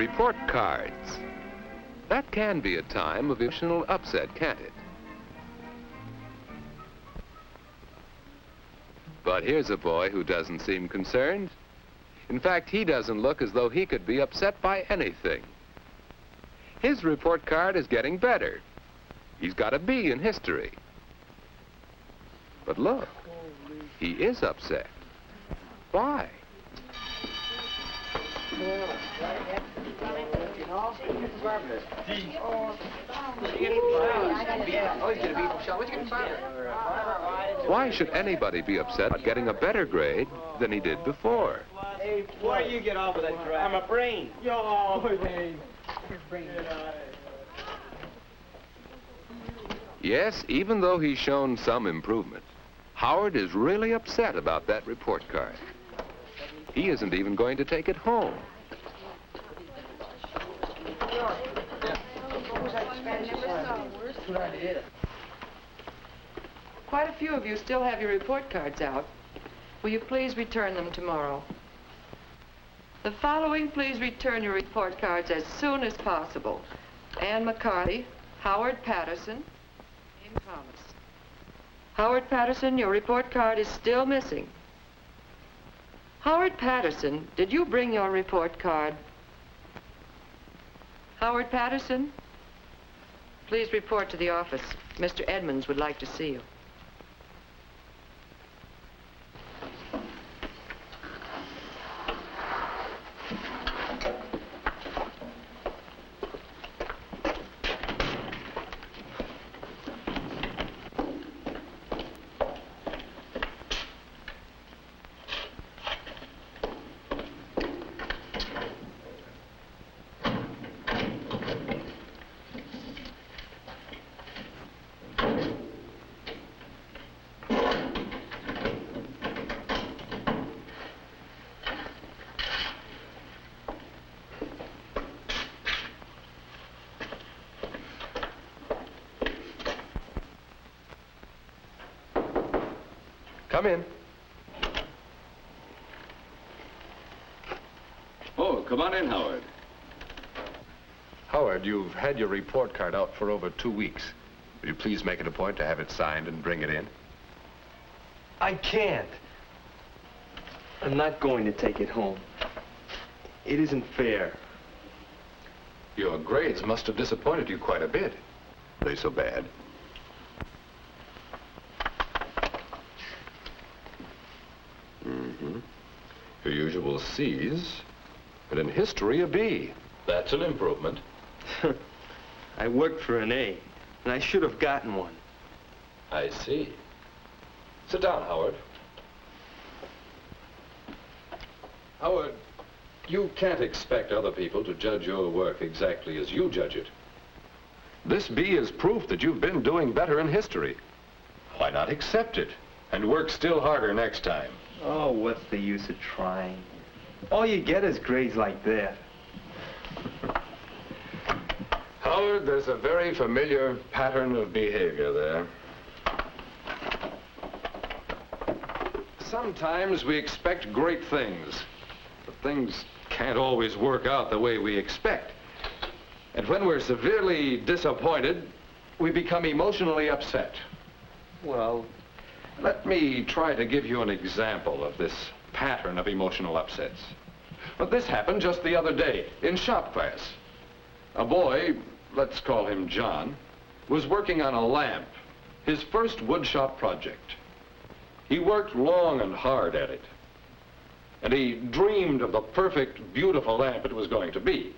report cards. That can be a time of emotional upset, can't it? But here's a boy who doesn't seem concerned. In fact, he doesn't look as though he could be upset by anything. His report card is getting better. He's got a B in history. But look, he is upset. Why? Why should anybody be upset about getting a better grade than he did before? Hey, why you get off with that crap? I'm a brain. Yo, brain. Yes, even though he's shown some improvement, Howard is really upset about that report card. He isn't even going to take it home. Quite a few of you still have your report cards out. Will you please return them tomorrow? The following, please return your report cards as soon as possible. Ann McCarthy, Howard Patterson, James Thomas. Howard Patterson, your report card is still missing. Howard Patterson, did you bring your report card? Howard Patterson, please report to the office. Mr. Edmonds would like to see you. Come in. Oh, come on in, Howard. Howard, you've had your report card out for over 2 weeks. Will you please make it a point to have it signed and bring it in? I can't. I'm not going to take it home. It isn't fair. Your grades must have disappointed you quite a bit. Are they so bad? Your usual C's, and in history a B. That's an improvement. I worked for an A, and I should have gotten one. I see. Sit down, Howard. Howard, you can't expect other people to judge your work exactly as you judge it. This B is proof that you've been doing better in history. Why not accept it and work still harder next time? Oh, what's the use of trying? All you get is grades like that. Howard, there's a very familiar pattern of behavior there. Sometimes we expect great things, but things can't always work out the way we expect. And when we're severely disappointed, we become emotionally upset. Well, let me try to give you an example of this pattern of emotional upsets. But this happened just the other day in shop class. A boy, let's call him John, was working on a lamp, his first woodshop project. He worked long and hard at it, and he dreamed of the perfect, beautiful lamp it was going to be.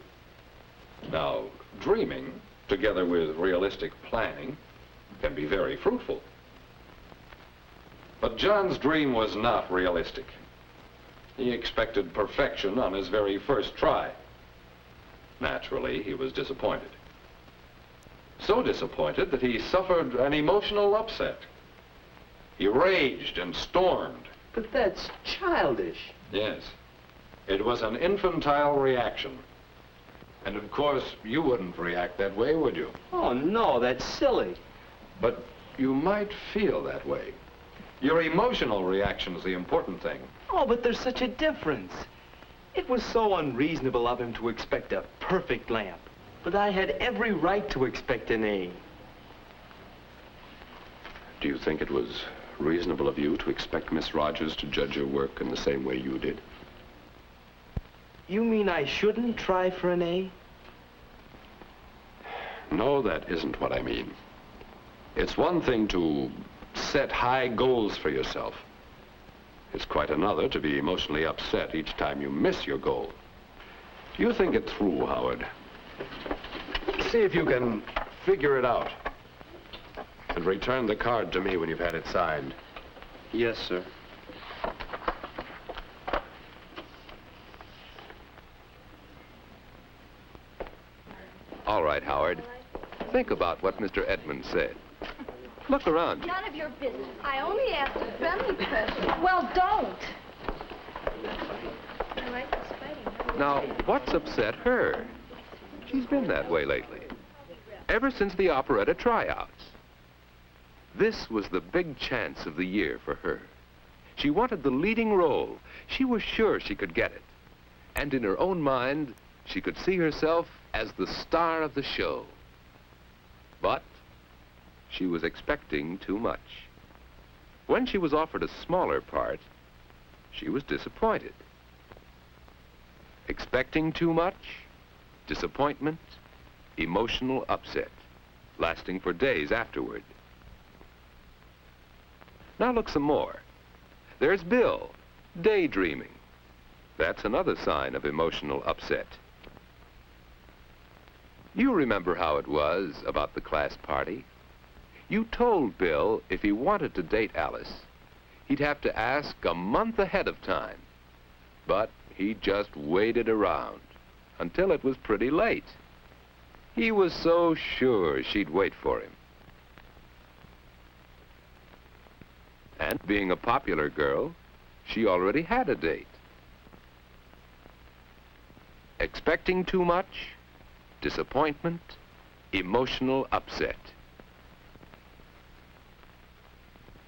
Now, dreaming, together with realistic planning, can be very fruitful. But John's dream was not realistic. He expected perfection on his very first try. Naturally, he was disappointed. So disappointed that he suffered an emotional upset. He raged and stormed. but that's childish. Yes. It was an infantile reaction. And of course, you wouldn't react that way, would you? Oh, no, that's silly. But you might feel that way. Your emotional reaction is the important thing. Oh, but there's such a difference. It was so unreasonable of him to expect a perfect lamp. But I had every right to expect an A. Do you think it was reasonable of you to expect Miss Rogers to judge your work in the same way you did? You mean I shouldn't try for an A? No, that isn't what I mean. It's one thing to set high goals for yourself. It's quite another to be emotionally upset each time you miss your goal. You think it through, Howard. See if you can figure it out. And return the card to me when you've had it signed. Yes, sir. All right, Howard. Think about what Mr. Edmonds said. Look around you. None of your business. I only asked a friendly question. Well, don't. I like this fighting. Now, what's upset her? She's been that way lately. Ever since the operetta tryouts. This was the big chance of the year for her. She wanted the leading role. She was sure she could get it. And in her own mind, she could see herself as the star of the show. But she was expecting too much. When she was offered a smaller part, she was disappointed. Expecting too much, disappointment, emotional upset, lasting for days afterward. Now look some more. There's Bill, daydreaming. That's another sign of emotional upset. You remember how it was about the class party? You told Bill if he wanted to date Alice, he'd have to ask a month ahead of time. But he just waited around until it was pretty late. He was so sure she'd wait for him. And being a popular girl, she already had a date. Expecting too much, disappointment, emotional upset.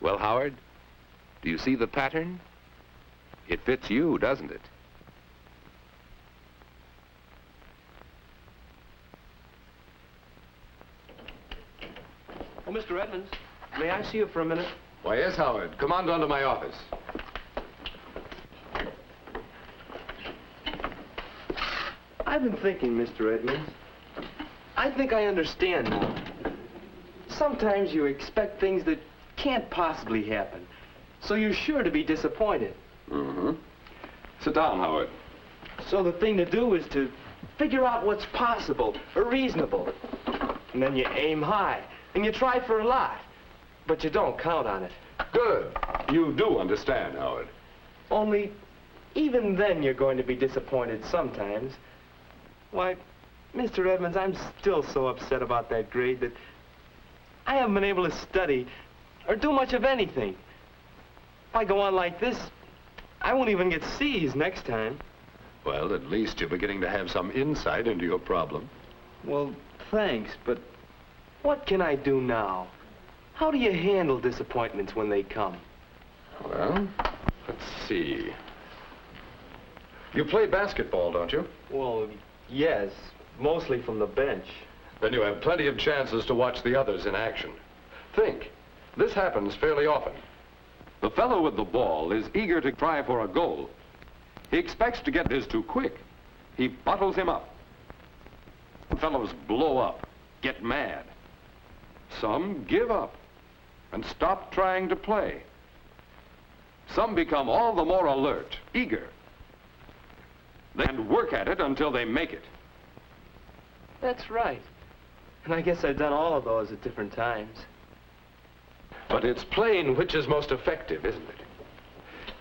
Well, Howard, do you see the pattern? It fits you, doesn't it? Oh, Mr. Edmonds, may I see you for a minute? Why, yes, Howard. Come on down to my office. I've been thinking, Mr. Edmonds. I think I understand now. Sometimes you expect things that can't possibly happen, so you're sure to be disappointed. Mm-hmm. Sit down, Howard. So the thing to do is to figure out what's possible or reasonable. And then you aim high, and you try for a lot, but you don't count on it. Good. You do understand, Howard. Only, even then you're going to be disappointed sometimes. Why, Mr. Edmonds, I'm still so upset about that grade that I haven't been able to study or do much of anything. If I go on like this, I won't even get C's next time. Well, at least you're beginning to have some insight into your problem. Well, thanks, but what can I do now? How do you handle disappointments when they come? Well, let's see. You play basketball, don't you? Well, yes, mostly from the bench. Then you have plenty of chances to watch the others in action. Think. This happens fairly often. The fellow with the ball is eager to try for a goal. He expects to get his too quick. He bottles him up. Fellows blow up, get mad. Some give up and stop trying to play. Some become all the more alert, eager, and work at it until they make it. That's right. And I guess I've done all of those at different times. But it's plain which is most effective, isn't it?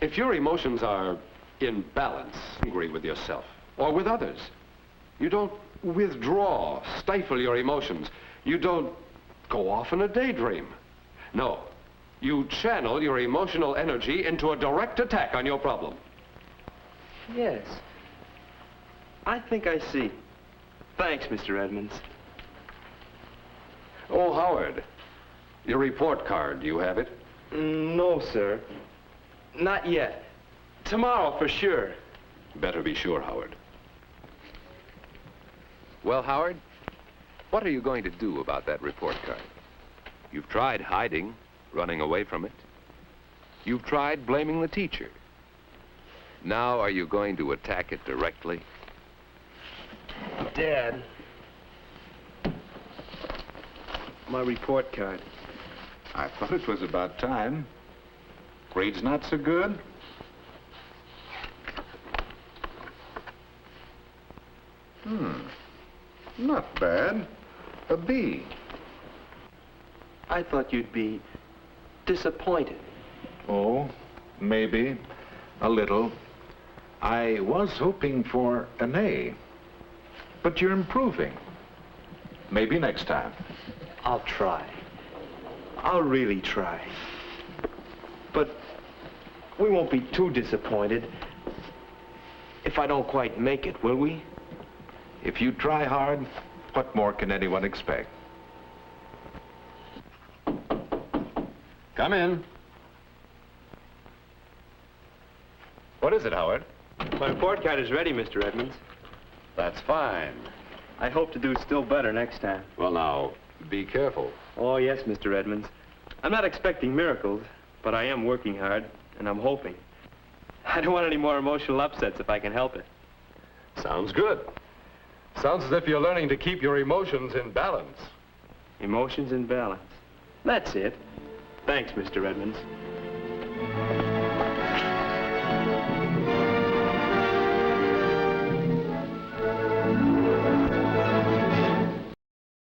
If your emotions are in balance, angry with yourself or with others, you don't withdraw, stifle your emotions. You don't go off in a daydream. No, you channel your emotional energy into a direct attack on your problem. Yes. I think I see. Thanks, Mr. Edmonds. Oh, Howard, your report card, do you have it? No, sir. Not yet. Tomorrow, for sure. Better be sure, Howard. Well, Howard, what are you going to do about that report card? You've tried hiding, running away from it. You've tried blaming the teacher. Now, are you going to attack it directly? Dad. My report card. I thought it was about time. Grade's not so good. Not bad. A B. I thought you'd be disappointed. Oh, maybe. A little. I was hoping for an A. But you're improving. Maybe next time. I'll try. I'll really try. But we won't be too disappointed if I don't quite make it, will we? If you try hard, what more can anyone expect? Come in. What is it, Howard? My report card is ready, Mr. Edmonds. That's fine. I hope to do still better next time. Well, now, be careful. Oh, yes, Mr. Edmonds. I'm not expecting miracles, but I am working hard, and I'm hoping. I don't want any more emotional upsets if I can help it. Sounds good. Sounds as if you're learning to keep your emotions in balance. Emotions in balance. That's it. Thanks, Mr. Edmonds.